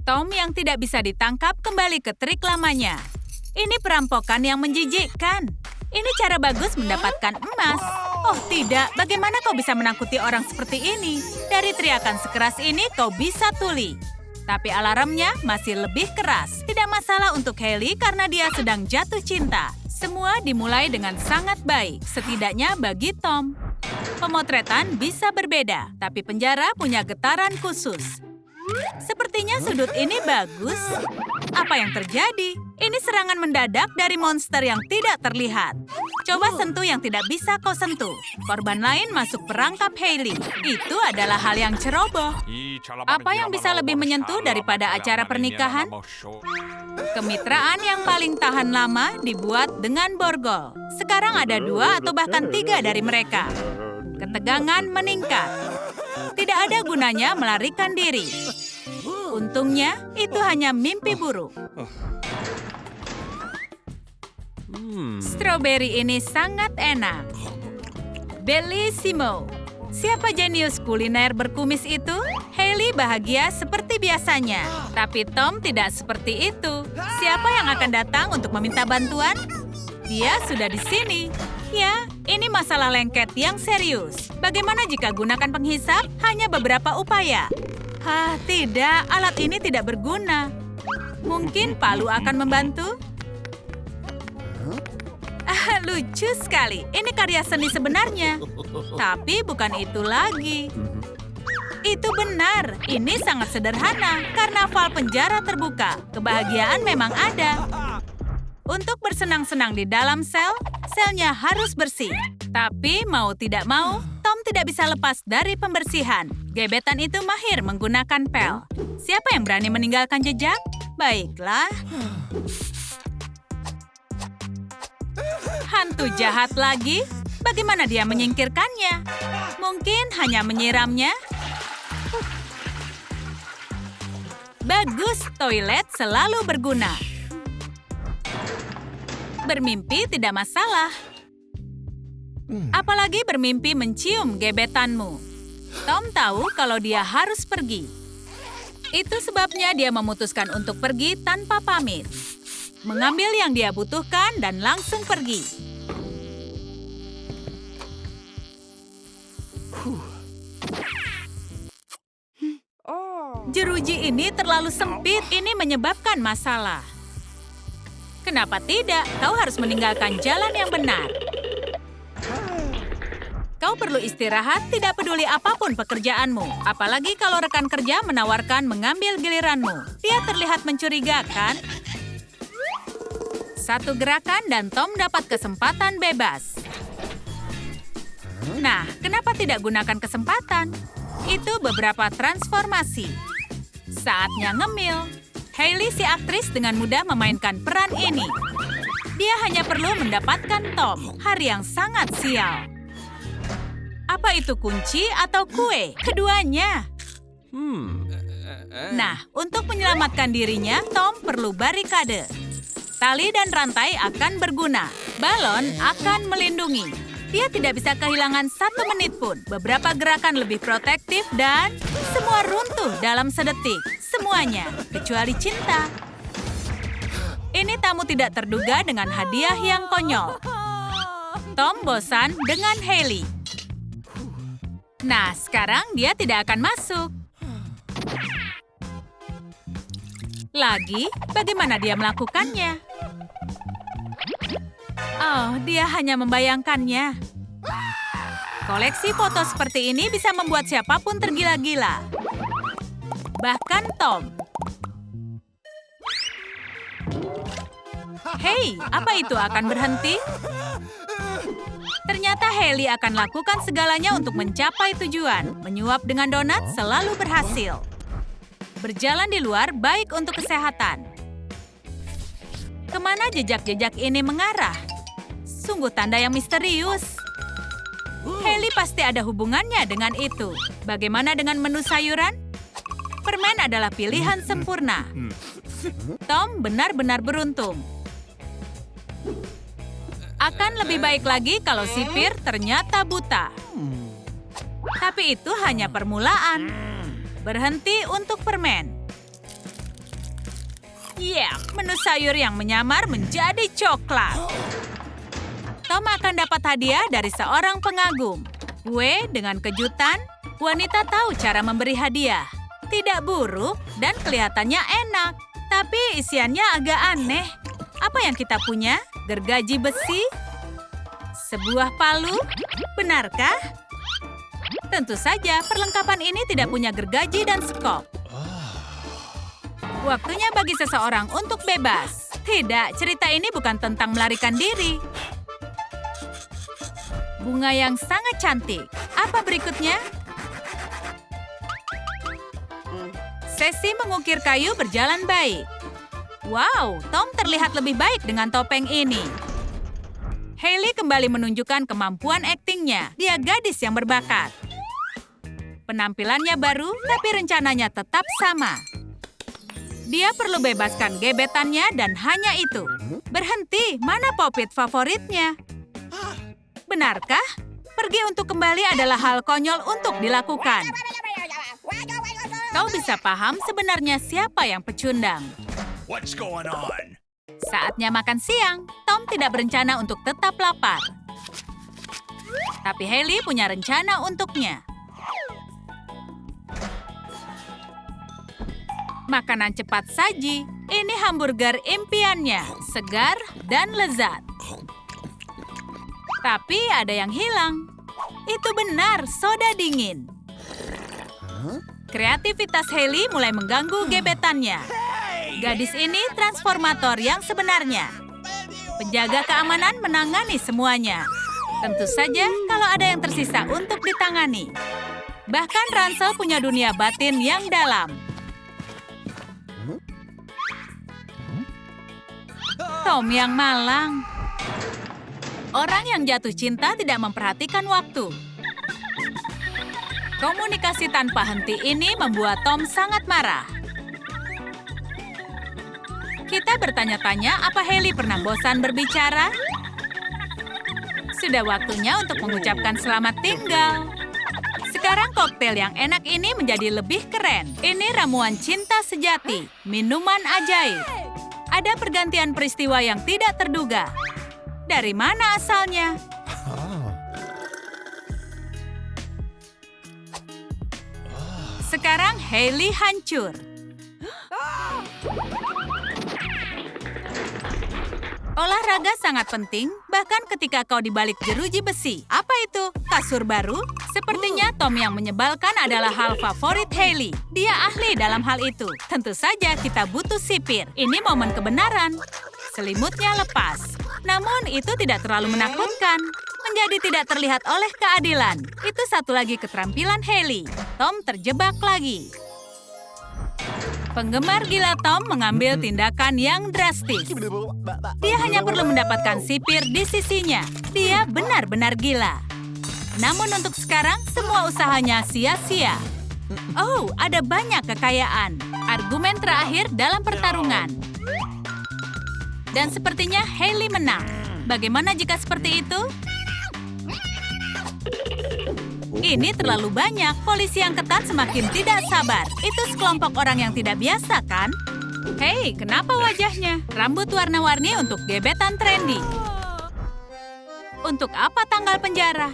Tom yang tidak bisa ditangkap kembali ke trik lamanya. Ini perampokan yang menjijikkan. Ini cara bagus mendapatkan emas. Oh tidak, bagaimana kau bisa menakuti orang seperti ini? Dari teriakan sekeras ini kau bisa tuli. Tapi alarmnya masih lebih keras. Tidak masalah untuk Hailey karena dia sedang jatuh cinta. Semua dimulai dengan sangat baik, setidaknya bagi Tom. Pemotretan bisa berbeda, tapi penjara punya getaran khusus. Sepertinya sudut ini bagus. Apa yang terjadi? Ini serangan mendadak dari monster yang tidak terlihat. Coba sentuh yang tidak bisa kau sentuh. Korban lain masuk perangkap Hailey. Itu adalah hal yang ceroboh. Apa yang bisa lebih menyentuh daripada acara pernikahan? Kemitraan yang paling tahan lama dibuat dengan borgol. Sekarang ada 2 atau bahkan 3 dari mereka. Ketegangan meningkat. Tidak ada gunanya melarikan diri. Untungnya, itu hanya mimpi buruk. Strawberry ini sangat enak. Bellissimo. Siapa jenius kuliner berkumis itu? Hailey bahagia seperti biasanya. Tapi Tom tidak seperti itu. Siapa yang akan datang untuk meminta bantuan? Dia sudah di sini. Ya, ini masalah lengket yang serius. Bagaimana jika gunakan penghisap hanya beberapa upaya? Tidak, alat ini tidak berguna. Mungkin palu akan membantu? Lucu sekali. Ini karya seni sebenarnya. Tapi bukan itu lagi. Itu benar. Ini sangat sederhana. Karnaval penjara terbuka. Kebahagiaan memang ada. Untuk bersenang-senang di dalam sel, selnya harus bersih. Tapi mau tidak mau, Tom tidak bisa lepas dari pembersihan. Gebetan itu mahir menggunakan pel. Siapa yang berani meninggalkan jejak? Baiklah. Hantu jahat lagi? Bagaimana dia menyingkirkannya? Mungkin hanya menyiramnya? Bagus, toilet selalu berguna. Bermimpi tidak masalah. Apalagi bermimpi mencium gebetanmu. Tom tahu kalau dia harus pergi. Itu sebabnya dia memutuskan untuk pergi tanpa pamit. Mengambil yang dia butuhkan dan langsung pergi. Jeruji ini terlalu sempit. Ini menyebabkan masalah. Kenapa tidak? Kau harus meninggalkan jalan yang benar. Kau perlu istirahat, tidak peduli apapun pekerjaanmu. Apalagi kalau rekan kerja menawarkan mengambil giliranmu. Dia terlihat mencurigakan. Satu gerakan dan Tom dapat kesempatan bebas. Nah, kenapa tidak gunakan kesempatan? Itu beberapa transformasi. Saatnya ngemil. Hailey si aktris dengan mudah memainkan peran ini. Dia hanya perlu mendapatkan Tom, hari yang sangat sial. Apa itu kunci atau kue? Keduanya. Nah, untuk menyelamatkan dirinya, Tom perlu barikade. Tali dan rantai akan berguna. Balon akan melindungi. Dia tidak bisa kehilangan 1 menit pun. Beberapa gerakan lebih protektif dan semua runtuh dalam sedetik. Semuanya, kecuali cinta. Ini tamu tidak terduga dengan hadiah yang konyol. Tom bosan dengan Hailey. Nah, sekarang dia tidak akan masuk. Lagi, bagaimana dia melakukannya? Oh, dia hanya membayangkannya. Koleksi foto seperti ini bisa membuat siapapun tergila-gila. Bahkan Tom. Hei, apa itu akan berhenti? Ternyata Hailey akan lakukan segalanya untuk mencapai tujuan. Menyuap dengan donat selalu berhasil. Berjalan di luar baik untuk kesehatan. Kemana jejak-jejak ini mengarah? Sungguh tanda yang misterius. Hailey pasti ada hubungannya dengan itu. Bagaimana dengan menu sayuran? Permen adalah pilihan sempurna. Tom benar-benar beruntung. Akan lebih baik lagi kalau sipir ternyata buta. Tapi itu hanya permulaan. Berhenti untuk permen. Menu sayur yang menyamar menjadi coklat. Tom akan dapat hadiah dari seorang pengagum. Kue dengan kejutan, wanita tahu cara memberi hadiah. Tidak buruk dan kelihatannya enak. Tapi isiannya agak aneh. Apa yang kita punya? Gergaji besi? Sebuah palu? Benarkah? Tentu saja, perlengkapan ini tidak punya gergaji dan skop. Waktunya bagi seseorang untuk bebas. Tidak, cerita ini bukan tentang melarikan diri. Bunga yang sangat cantik. Apa berikutnya? Sesi mengukir kayu berjalan baik. Wow, Tom terlihat lebih baik dengan topeng ini. Hailey kembali menunjukkan kemampuan aktingnya. Dia gadis yang berbakat. Penampilannya baru, tapi rencananya tetap sama. Dia perlu bebaskan gebetannya dan hanya itu. Berhenti, mana popit favoritnya? Benarkah? Pergi untuk kembali adalah hal konyol untuk dilakukan. Kau bisa paham sebenarnya siapa yang pecundang. What's going on? Saatnya makan siang. Tom tidak berencana untuk tetap lapar. Tapi Hailey punya rencana untuknya. Makanan cepat saji. Ini hamburger impiannya, segar dan lezat. Tapi ada yang hilang. Itu benar, soda dingin. Kreativitas Hailey mulai mengganggu gebetannya. Gadis ini transformator yang sebenarnya. Penjaga keamanan menangani semuanya. Tentu saja kalau ada yang tersisa untuk ditangani. Bahkan Ransel punya dunia batin yang dalam. Tom yang malang. Orang yang jatuh cinta tidak memperhatikan waktu. Komunikasi tanpa henti ini membuat Tom sangat marah. Kita bertanya-tanya apa Hailey pernah bosan berbicara? Sudah waktunya untuk mengucapkan selamat tinggal. Sekarang koktail yang enak ini menjadi lebih keren. Ini ramuan cinta sejati, minuman ajaib. Ada pergantian peristiwa yang tidak terduga. Dari mana asalnya? Sekarang Hailey hancur. Olahraga sangat penting, bahkan ketika kau di balik jeruji besi. Apa itu? Kasur baru? Sepertinya Tom yang menyebalkan adalah hal favorit Hailey. Dia ahli dalam hal itu. Tentu saja kita butuh sipir. Ini momen kebenaran. Selimutnya lepas. Namun itu tidak terlalu menakutkan. Menjadi tidak terlihat oleh keadilan. Itu satu lagi keterampilan Hailey. Tom terjebak lagi. Penggemar gila Tom mengambil tindakan yang drastis. Dia hanya perlu mendapatkan sipir di sisinya. Dia benar-benar gila. Namun untuk sekarang, semua usahanya sia-sia. Oh, ada banyak kekayaan. Argumen terakhir dalam pertarungan. Dan sepertinya Hailey menang. Bagaimana jika seperti itu? Ini terlalu banyak. Polisi yang ketat semakin tidak sabar. Itu sekelompok orang yang tidak biasa, kan? Hei, kenapa wajahnya? Rambut warna-warni untuk gebetan trendy. Untuk apa tanggal penjara?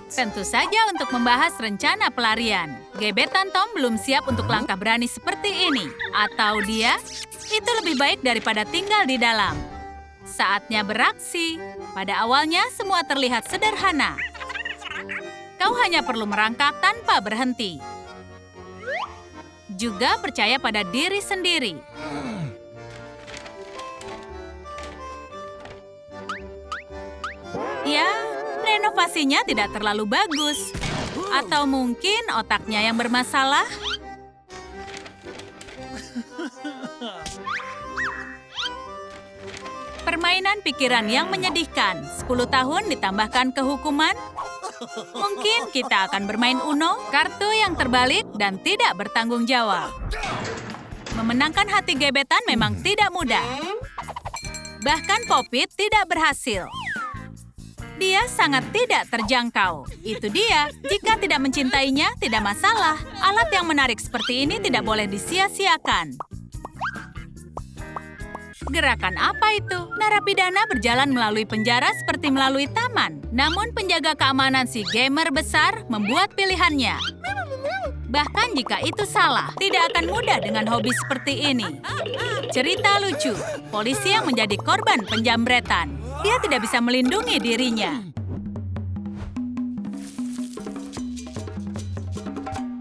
Tentu saja untuk membahas rencana pelarian. Gebetan Tom belum siap untuk langkah berani seperti ini. Atau dia? Itu lebih baik daripada tinggal di dalam. Saatnya beraksi. Pada awalnya semua terlihat sederhana. Kau hanya perlu merangkak tanpa berhenti. Juga percaya pada diri sendiri. Ya, renovasinya tidak terlalu bagus. Atau mungkin otaknya yang bermasalah? Permainan pikiran yang menyedihkan. 10 tahun ditambahkan kehukuman. Mungkin kita akan bermain Uno, kartu yang terbalik dan tidak bertanggung jawab. Memenangkan hati gebetan memang tidak mudah. Bahkan Popit tidak berhasil. Dia sangat tidak terjangkau. Itu dia. Jika tidak mencintainya, tidak masalah. Alat yang menarik seperti ini tidak boleh disia-siakan. Gerakan apa itu? Narapidana berjalan melalui penjara seperti melalui taman. Namun penjaga keamanan si gamer besar membuat pilihannya. Bahkan jika itu salah, tidak akan mudah dengan hobi seperti ini. Cerita lucu, polisi yang menjadi korban penjamretan. Dia tidak bisa melindungi dirinya.